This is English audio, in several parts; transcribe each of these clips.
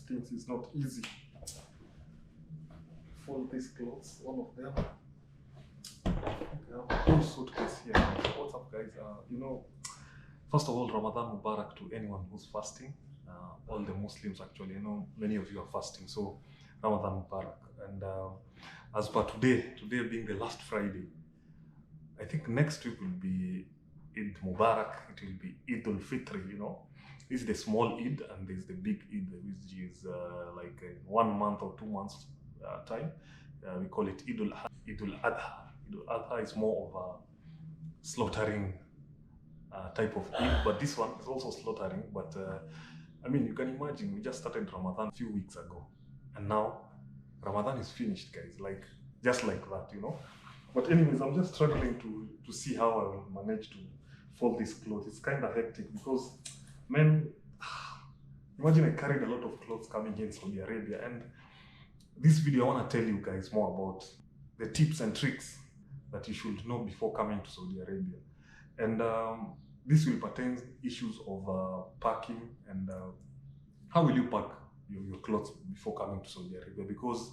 things is not easy. Fold these clothes, all of them. We have a whole suitcase here. What's up, guys? First of all, Ramadan Mubarak to anyone who's fasting. All the Muslims, actually, many of you are fasting, so Ramadan Mubarak. And as per today being the last Friday, I think next week will be Eid Mubarak. It will be Eid al-Fitr, This is the small Eid, and there's the big Eid, which is like 1 month or 2 months time. We call it Eid al-Adha. Eid al-Adha is more of a slaughtering type of Eid, but this one is also slaughtering. But you can imagine, we just started Ramadan a few weeks ago, and now Ramadan is finished, guys, just like that, But anyways, I'm just struggling to see how I will manage to fold these clothes. It's kind of hectic because, man, imagine I carried a lot of clothes coming in Saudi Arabia, and this video I want to tell you guys more about the tips and tricks that you should know before coming to Saudi Arabia. And this will pertain issues of packing and how will you pack your clothes before coming to Saudi Arabia, because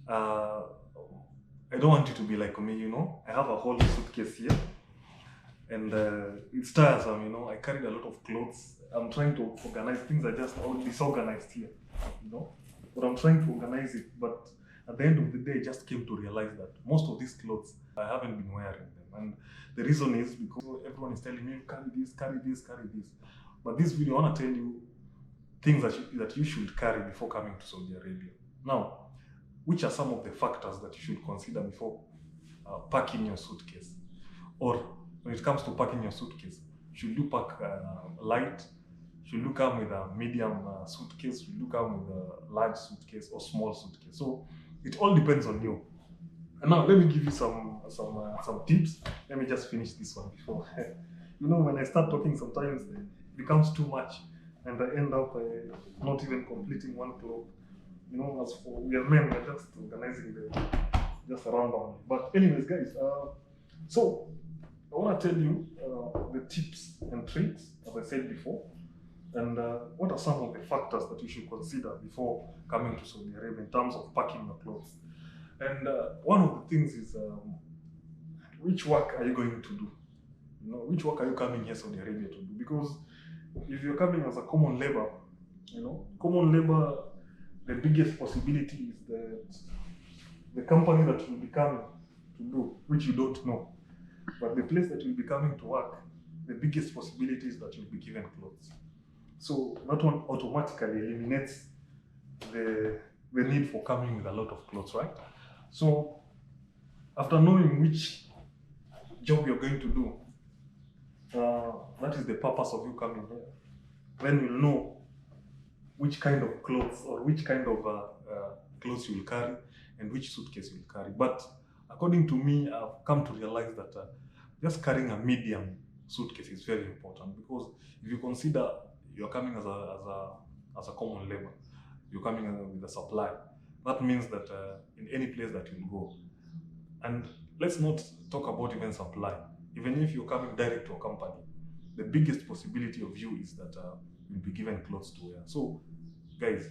I don't want you to be like me, I have a whole suitcase here, and it's tiresome, I carried a lot of clothes. I'm trying to organize things, are just all disorganized here, But I'm trying to organize it. But at the end of the day, I just came to realize that most of these clothes, I haven't been wearing them. And the reason is because everyone is telling me, carry this, carry this, carry this. But this video, I want to tell you things that you should carry before coming to Saudi Arabia. Now, which are some of the factors that you should consider before packing your suitcase? Or when it comes to packing your suitcase, should you pack light? Should you come with a medium suitcase? Should you come with a large suitcase or small suitcase? So it all depends on you. And now let me give you some tips. Let me just finish this one before. When I start talking, sometimes it becomes too much, and I end up not even completing one cloth. As for we are men, we're just organizing just randomly. But anyways, guys, so I want to tell you the tips and tricks, as I said before, and what are some of the factors that you should consider before coming to Saudi Arabia in terms of packing your clothes. And one of the things is, which work are you going to do? Which work are you coming here Saudi Arabia to do? Because if you're coming as a common labor, the biggest possibility is that the company that you'll be coming to do, which you don't know, but the place that you'll be coming to work, the biggest possibility is that you'll be given clothes. So that one automatically eliminates the need for coming with a lot of clothes, right? So after knowing which job you're going to do, that is the purpose of you coming here, then you'll know which kind of clothes or which kind of clothes you will carry and which suitcase you will carry. But according to me, I've come to realize that just carrying a medium suitcase is very important, because if you consider you're coming as a common labor, you're coming with a supply, that means that in any place that you go, and let's not talk about even supply, even if you're coming direct to a company, the biggest possibility of you is that you'll be given clothes to wear. So guys,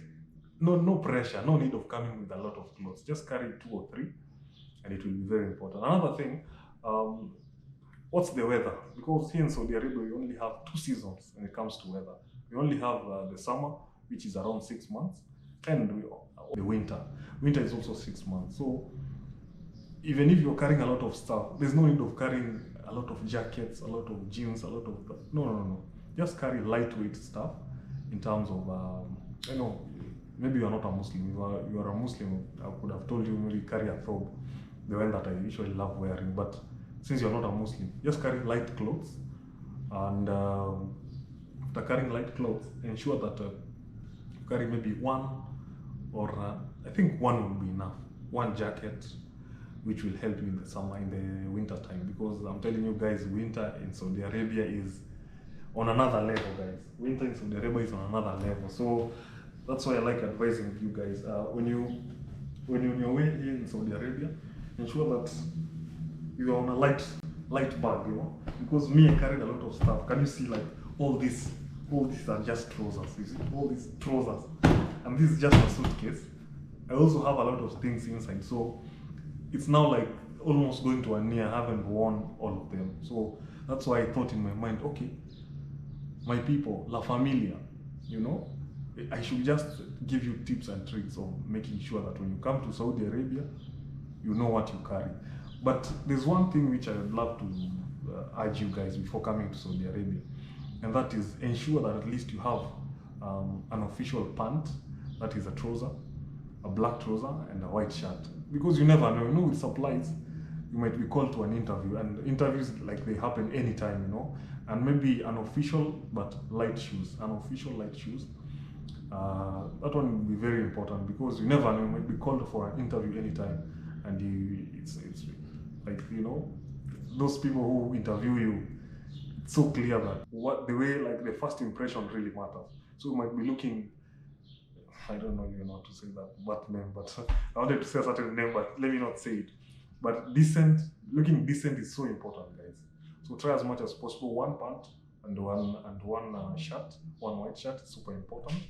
no pressure, no need of coming with a lot of clothes. Just carry 2 or 3 and it will be very important. Another thing, what's the weather? Because here in Saudi Arabia, we only have 2 seasons when it comes to weather. We only have the summer, which is around 6 months, and the winter. Winter is also 6 months. So even if you're carrying a lot of stuff, there's no need of carrying a lot of jackets, a lot of jeans, a lot of... No. Just carry lightweight stuff in terms of, maybe you're not a Muslim. You are a Muslim, I could have told you maybe carry a thobe, the one that I usually love wearing. But since you're not a Muslim, just carry light clothes. And after carrying light clothes, ensure that you carry maybe one, or I think one will be enough. One jacket, which will help you in the summer, in the winter time. Because I'm telling you guys, winter in Saudi Arabia is on another level, guys. Winter in Saudi Arabia is on another level. So that's why I like advising you guys. When you're on your way here in Saudi Arabia, ensure that you're on a light bag, Because me, I carried a lot of stuff. Can you see, like, all these are just trousers, you see? All these trousers. and this is just a suitcase. I also have a lot of things inside, so it's now like almost going to a near. I haven't worn all of them, so that's why I thought in my mind, okay, my people, La Familia, you know, I should just give you tips and tricks of making sure that when you come to Saudi Arabia, you know what you carry. But there's one thing which I would love to urge you guys before coming to Saudi Arabia, and that is ensure that at least you have an official pant, that is a trouser, a black trouser, and a white shirt. Because you never know, with supplies, you might be called to an interview, and interviews like they happen anytime, and maybe an official but light shoes, that one will be very important, because you never know, you might be called for an interview anytime, and it's like, those people who interview you, it's so clear that the way, like, the first impression really matters. So you might be looking, I don't know even how to say that name, but I wanted to say a certain name, but let me not say it. But looking decent is so important, guys. So try as much as possible. One pant and one shirt, one white shirt, super important.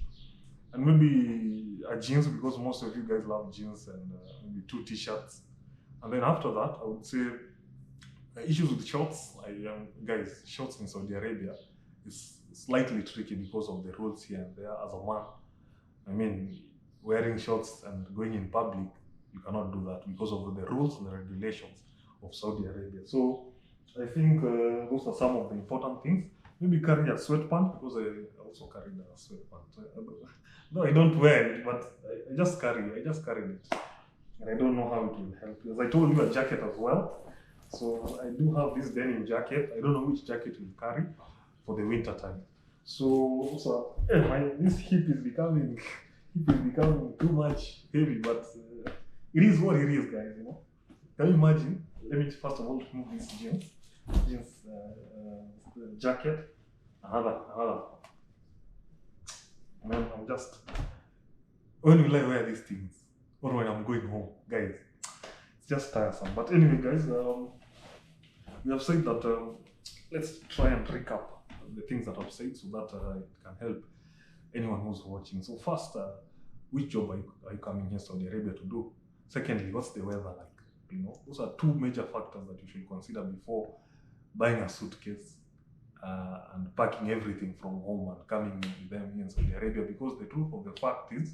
And maybe a jeans, because most of you guys love jeans, and maybe 2 t-shirts. And then after that, I would say issues with shorts. Guys, shorts in Saudi Arabia is slightly tricky because of the rules here and there. As a man, I mean, wearing shorts and going in public, you cannot do that because of the rules and the regulations of Saudi Arabia. So I think those are some of the important things. Maybe carry a sweatpant, because I also carried a sweatpant. No, I don't wear it, but I just carried it. And I don't know how it will help. As I told you, a jacket as well. So I do have this denim jacket. I don't know which jacket will carry for the winter time. So this hip is becoming too much heavy, but it is what it is, guys. Can you imagine? Let me first of all remove this jeans jacket. Another. And then I'm just, when will I wear these things? Or when I'm going home, guys? It's just tiresome. But anyway, guys, we have said that let's try and recap the things that I've said, so that it can help anyone who's watching. So first, which job are you coming here to Saudi Arabia to do? Secondly, what's the weather like? Those are 2 major factors that you should consider before buying a suitcase and packing everything from home and coming with them here in Saudi Arabia. Because the truth of the fact is,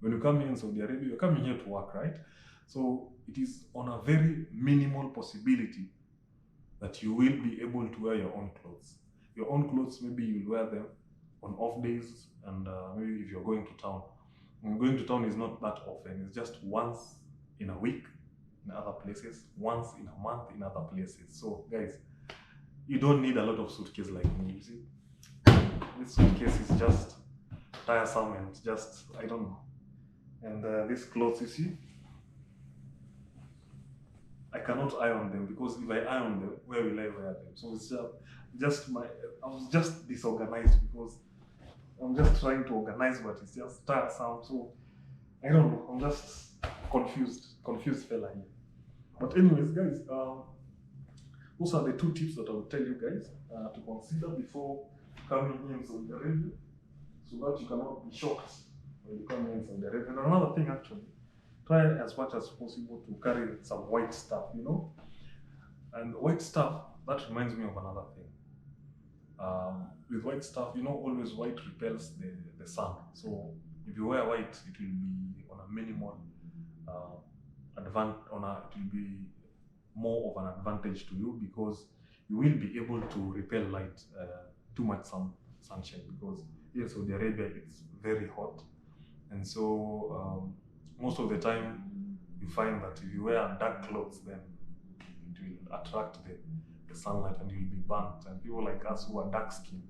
when you come here in Saudi Arabia, you're coming here to work, right? So it is on a very minimal possibility that you will be able to wear your own clothes. Your own clothes, maybe you'll wear them on off days, and maybe if you're going to town. And going to town is not that often. It's just once in a week in other places, once in a month in other places. So guys, you don't need a lot of suitcase like me, you see. This suitcase is just tiresome and just, I don't know. And these clothes, you see, I cannot iron them, because if I iron them, where will I wear them? So it's I was just disorganized, because I'm just trying to organize, but it's just tiresome. So I don't know, I'm just confused fella here. But anyways, guys, those are the 2 tips that I will tell you guys to consider before coming here in Saudi Arabia, so that you cannot be shocked when you come here in Saudi Arabia. And another thing, actually, try as much as possible to carry some white stuff, And white stuff, that reminds me of another thing. With white stuff, always white repels the sun. So if you wear white, it will be on a minimal it will be more of an advantage to you, because you will be able to repel light, too much sunshine, because here in Saudi Arabia it's very hot, and so most of the time you find that if you wear dark clothes, then it will attract the sunlight and you'll be burnt. And people like us who are dark skinned,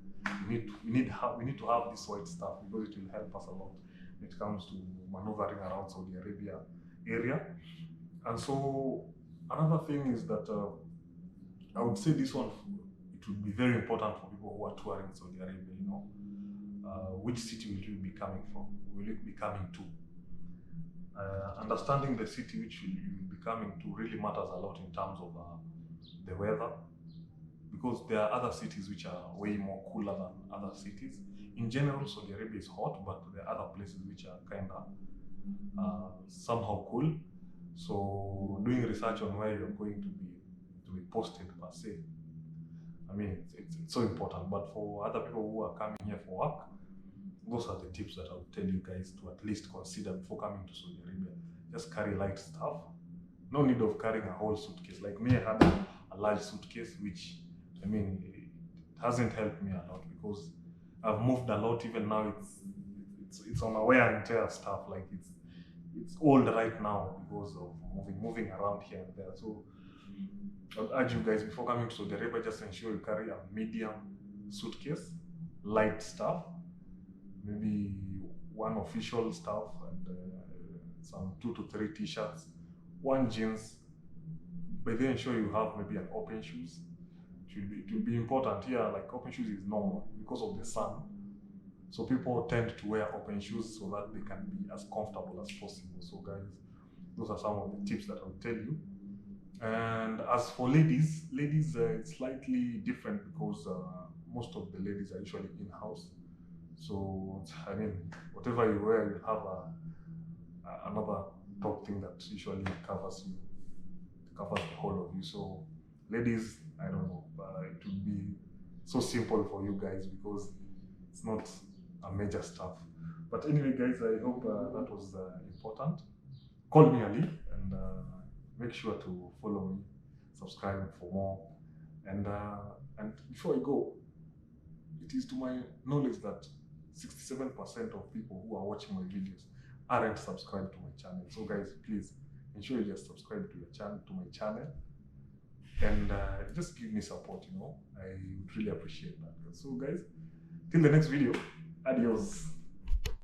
we need to have this white stuff, because it will help us a lot when it comes to maneuvering around Saudi Arabia area. And so another thing is that I would say this one, it would be very important for people who are touring Saudi Arabia. Which city will you be coming from? Will you be coming to? Understanding the city which you will be coming to really matters a lot in terms of the weather, because there are other cities which are way more cooler than other cities. In general, Saudi Arabia is hot, but there are other places which are kind of somehow cool. So doing research on where you're going to be posted per se, I mean, it's so important. But for other people who are coming here for work, those are the tips that I would tell you guys to at least consider before coming to Saudi Arabia. Just carry light stuff. No need of carrying a whole suitcase. Like me, I had a large suitcase, which, I mean, it hasn't helped me a lot because I've moved a lot. Even now, it's on a wear and tear stuff. Like it's old right now because of moving around here and there. So I'd urge you guys before coming to Saudi Arabia, just ensure you carry a medium suitcase, light stuff, maybe one official stuff and some 2 to 3 t-shirts, 1 jeans. By then ensure you have maybe an open shoes. It will be important here. Like open shoes is normal because of the sun. So people tend to wear open shoes so that they can be as comfortable as possible. So guys, those are some of the tips that I'll tell you. And as for ladies, it's slightly different because most of the ladies are usually in-house. So I mean, whatever you wear, you have another top thing that usually covers you, covers the whole of you. So ladies, I don't know, it would be so simple for you guys because it's not a major stuff. But anyway, guys, I hope that was important. Call me Ali, and make sure to follow me, subscribe for more. And before I go, it is to my knowledge that 67% of people who are watching my videos aren't subscribed to my channel. So guys, please ensure you just subscribe to my channel, and just give me support. I would really appreciate that. So guys, till the next video, adios.